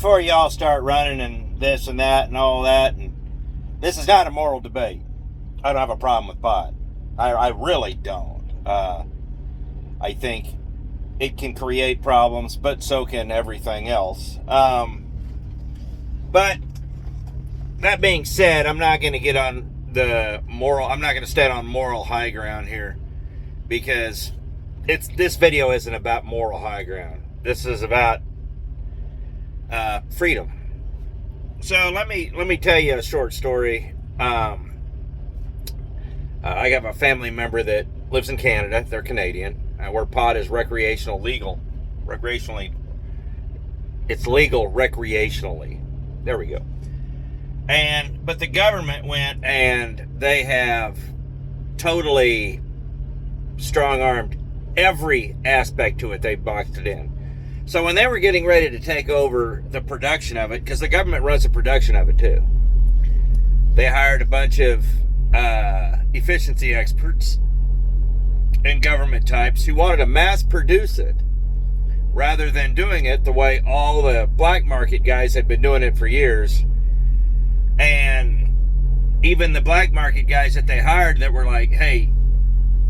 before y'all start running and this and that and all that, and this is not a moral debate. I don't have a problem with pot. I really don't. I think it can create problems, but so can everything else. But that being said, I'm not going to get on I'm not going to stand on moral high ground here, because this video isn't about moral high ground. This is about freedom. So let me tell you a short story. I have a family member that lives in Canada. They're Canadian, where pot is recreationally. It's legal recreationally. There we go. But the government went and they have totally strong-armed every aspect to it. They boxed it in. So when they were getting ready to take over the production of it, because the government runs the production of it too, they hired a bunch of efficiency experts and government types who wanted to mass produce it rather than doing it the way all the black market guys had been doing it for years. And even the black market guys that they hired that were like, hey,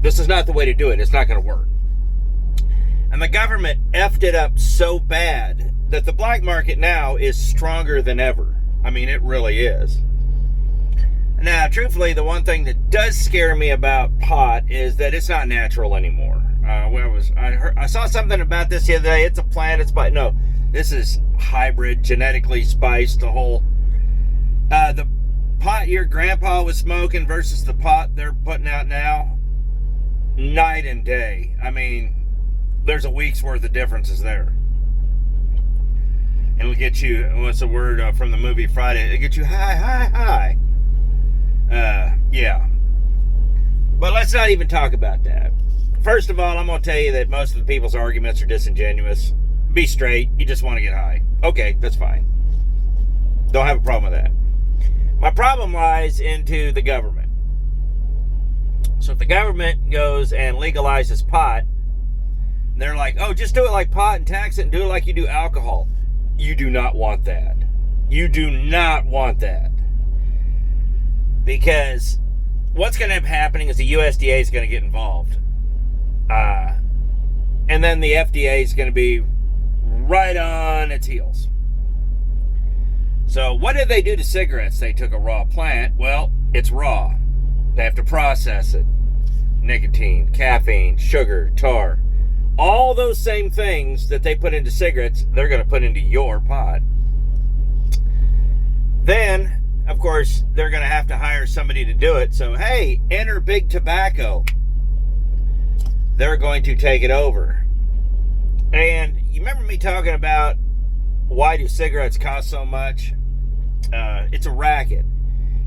this is not the way to do it. It's not going to work. And the government effed it up so bad that the black market now is stronger than ever. I mean, it really is. Now, truthfully, the one thing that does scare me about pot is that it's not natural anymore. I saw something about this the other day. It's a plant. No, this is hybrid, genetically spiced. The whole the pot your grandpa was smoking versus the pot they're putting out now, night and day. I mean, there's a week's worth of differences there. It'll get you, what's the word from the movie Friday? It'll get you high. Yeah. But let's not even talk about that. First of all, I'm going to tell you that most of the people's arguments are disingenuous. Be straight. You just want to get high. Okay, that's fine. Don't have a problem with that. My problem lies into the government. So if the government goes and legalizes pot, they're like, oh, just do it like pot and tax it and do it like you do alcohol. You do not want that. You do not want that. Because what's going to end up happening is the USDA is going to get involved. And then the FDA is going to be right on its heels. So what did they do to cigarettes? They took a raw plant. Well, it's raw. They have to process it. Nicotine, caffeine, sugar, tar. All those same things that they put into cigarettes, they're going to put into your pot. Then, of course, they're going to have to hire somebody to do it. So, hey, enter big tobacco. They're going to take it over. And you remember me talking about why do cigarettes cost so much? It's a racket.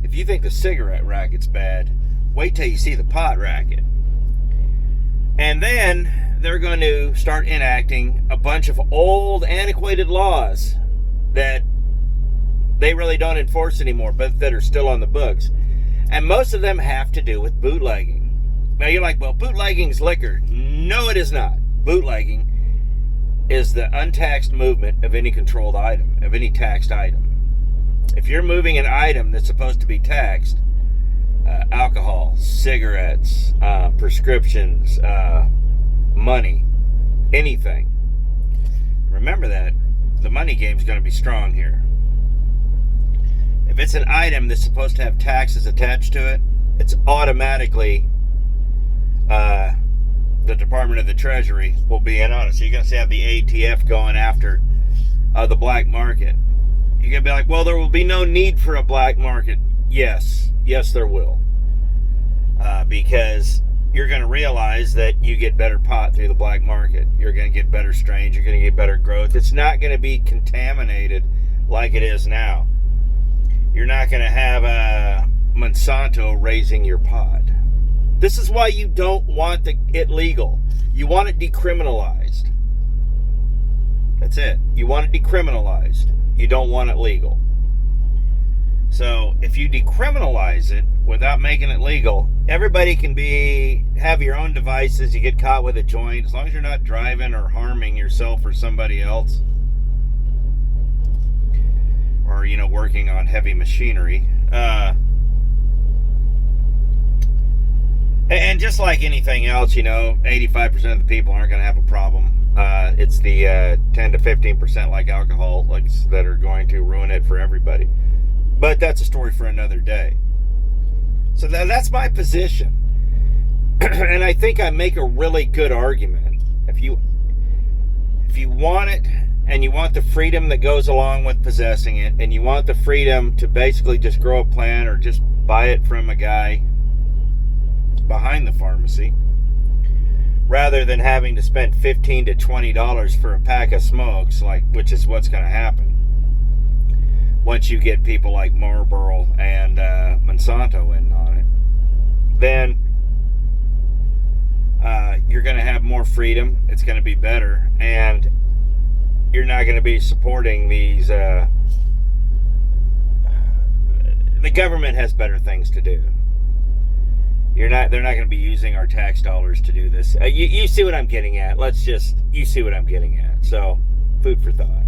If you think the cigarette racket's bad, wait till you see the pot racket. And then they're going to start enacting a bunch of old, antiquated laws that they really don't enforce anymore, but that are still on the books. And most of them have to do with bootlegging. Now you're like, well, bootlegging's liquor. No, it is not. Bootlegging is the untaxed movement of any controlled item, of any taxed item. If you're moving an item that's supposed to be taxed, alcohol, cigarettes, prescriptions, money, anything, remember that the money game's going to be strong here. If it's an item that's supposed to have taxes attached to it, it's automatically the Department of the Treasury will be in on it. So you're going to have the ATF going after the black market. You're going to be like, well, there will be no need for a black market. Yes, there will. Because you're going to realize that you get better pot through the black market. You're going to get better strains. You're going to get better growth. It's not going to be contaminated like it is now. You're not going to have Monsanto raising your pot. This is why you don't want it legal. You want it decriminalized. That's it. You want it decriminalized. You don't want it legal. So if you decriminalize it without making it legal, everybody can have your own devices. You get caught with a joint, as long as you're not driving or harming yourself or somebody else. working on heavy machinery. And just like anything else, 85% of the people aren't going to have a problem. It's the 10 to 15% like alcohol that are going to ruin it for everybody. But that's a story for another day. So that's my position. And I think I make a really good argument. If you want it, and you want the freedom that goes along with possessing it, and you want the freedom to basically just grow a plant or just buy it from a guy behind the pharmacy, rather than having to spend $15 to $20 for a pack of smokes, which is what's going to happen once you get people like Marlboro and Monsanto in on it, then you're going to have more freedom. It's going to be better, and you're not going to be supporting these. The government has better things to do. They're not going to be using our tax dollars to do this. You see what I'm getting at. You see what I'm getting at. So, food for thought.